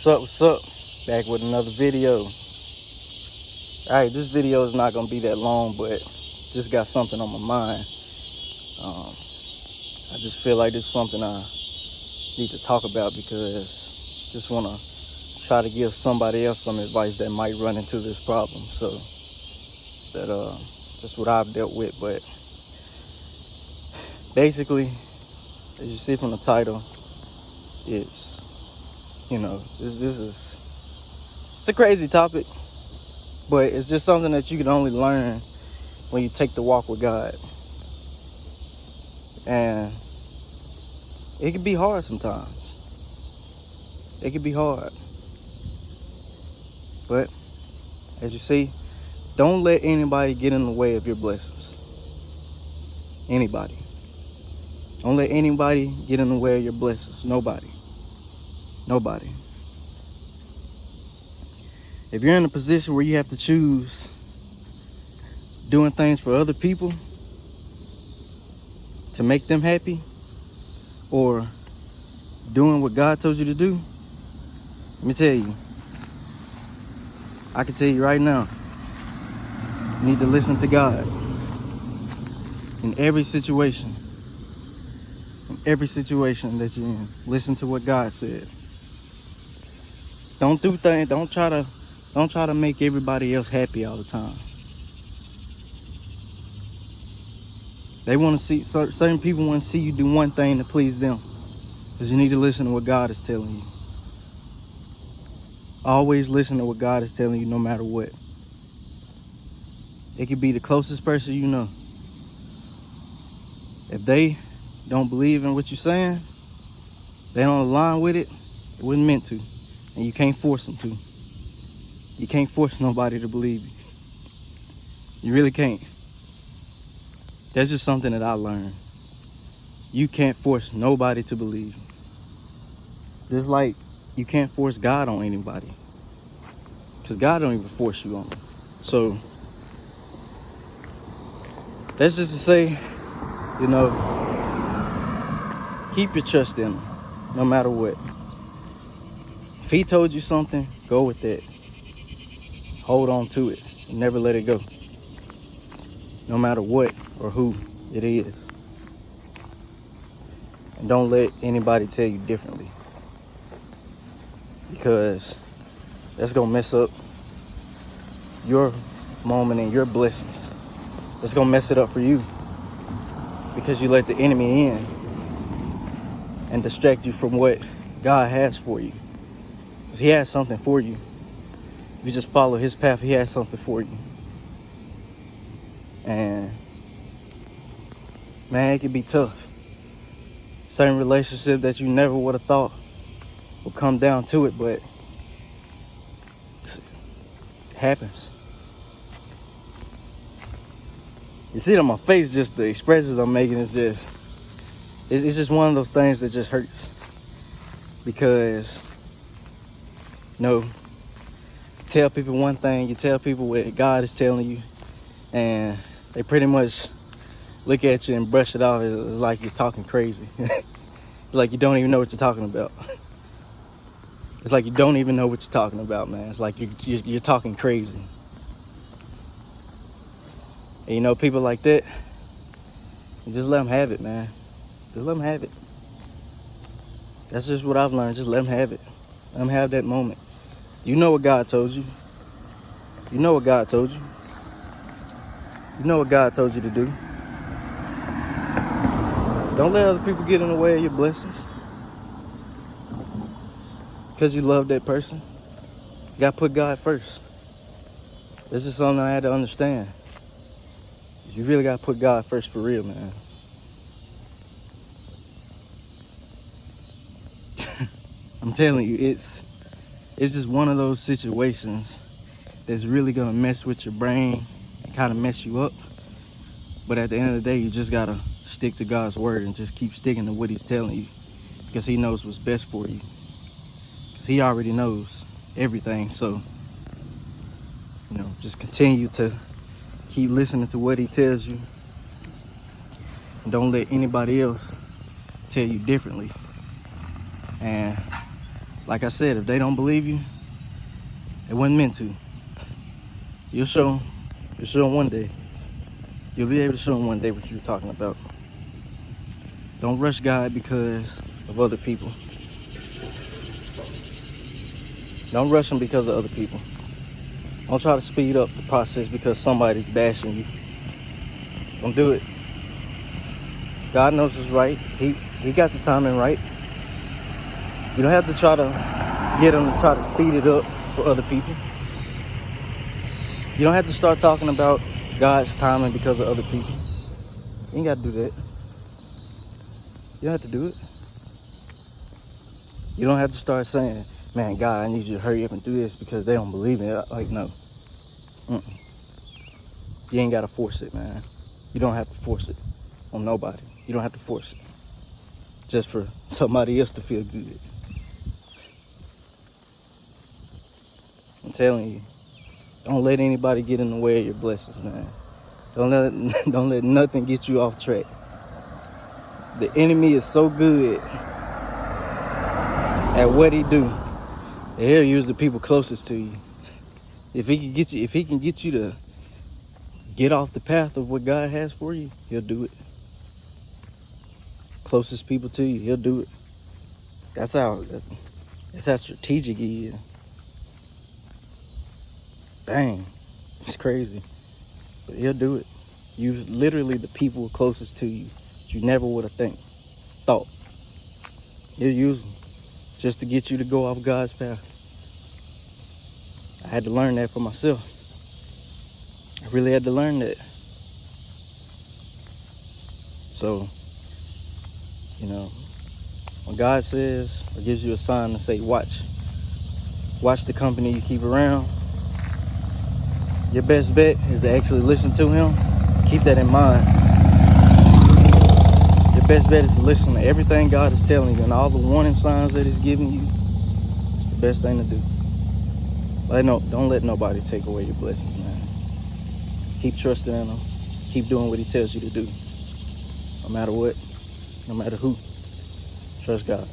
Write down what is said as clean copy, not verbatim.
What's up? Back with another video. Alright, this video is not going to be that long, but just got something on my mind. I just feel like this is something I need to talk about because I just want to try to give somebody else some advice that might run into this problem. So that's what I've dealt with. But basically, as you see from the title, it's it's a crazy topic, but it's just something that you can only learn when you take the walk with God. And it can be hard sometimes. It can be hard. But as you see, don't let anybody get in the way of your blessings. Anybody. Don't let anybody get in the way of your blessings. Nobody. If you're in a position where you have to choose doing things for other people to make them happy or doing what God told you to do, let me tell you, I can tell you right now, you need to listen to God in every situation. In every situation that you're in, listen to what God said. Don't do things, don't try to make everybody else happy all the time. They want to see, certain people want to see you do one thing to please them. Because you need to listen to what God is telling you. Always listen to what God is telling you no matter what. It could be the closest person you know. If they don't believe in what you're saying, they don't align with it, it wasn't meant to. And you can't force them to. You can't force nobody to believe you. You really can't. That's just something that I learned. You can't force nobody to believe you. Just like you can't force God on anybody. Because God don't even force you on them. So, that's just to say, keep your trust in him, no matter what. If he told you something, go with that. Hold on to it and never let it go. No matter what or who it is. And don't let anybody tell you differently. Because that's going to mess up your moment and your blessings. It's going to mess it up for you. Because you let the enemy in and distract you from what God has for you. Because he has something for you. If you just follow his path, he has something for you. And man, it can be tough. Certain relationship that you never would have thought will come down to it, but it happens. You see it on my face, just the expressions I'm making is just, it's just one of those things that just hurts. Because, tell people one thing, you tell people what God is telling you, and they pretty much look at you and brush it off. It's like you're talking crazy. It's like you don't even know what you're talking about. It's like you don't even know what you're talking about, man. It's like you're talking crazy. And people like that, you just let them have it, man. Just let them have it. That's just what I've learned. Just let them have it. Let them have that moment. You know what God told you. You know what God told you. You know what God told you to do. Don't let other people get in the way of your blessings. Because you love that person. You got to put God first. This is something I had to understand. You really got to put God first for real, man. I'm telling you, it's just one of those situations that's really going to mess with your brain and kind of mess you up. But at the end of the day, you just got to stick to God's word and just keep sticking to what he's telling you. Because he knows what's best for you. Because he already knows everything. So, just continue to keep listening to what he tells you. And don't let anybody else tell you differently. And Like I said, if they don't believe you, it wasn't meant to. You'll show them. You'll show them one day. You'll be able to show them one day what you're talking about. Don't rush God because of other people. Don't rush him because of other people. Don't try to speed up the process because somebody's bashing you. Don't do it. God knows what's right. He got the timing right. You don't have to try to get him to try to speed it up for other people. You don't have to start talking about God's timing because of other people. You ain't got to do that. You don't have to do it. You don't have to start saying, man, God, I need you to hurry up and do this because they don't believe me. Like, no. You ain't got to force it, man. You don't have to force it on nobody. You don't have to force it just for somebody else to feel good. I'm telling you, don't let anybody get in the way of your blessings, man. Don't let nothing get you off track. The enemy is so good at what he do. He'll use the people closest to you. If he can get you to get off the path of what God has for you, he'll do it. Closest people to you, he'll do it. That's how strategic he is. Dang, it's crazy. But he'll do it. Use literally the people closest to you that you never would have thought. He'll use them just to get you to go off God's path. I had to learn that for myself. I really had to learn that. So, you know, when God says or gives you a sign to say, watch the company you keep around, your best bet is to actually listen to him. Keep that in mind. Your best bet is to listen to everything God is telling you and all the warning signs that he's giving you. It's the best thing to do. Don't let nobody take away your blessings, man. Keep trusting in him. Keep doing what he tells you to do. No matter what, no matter who. Trust God.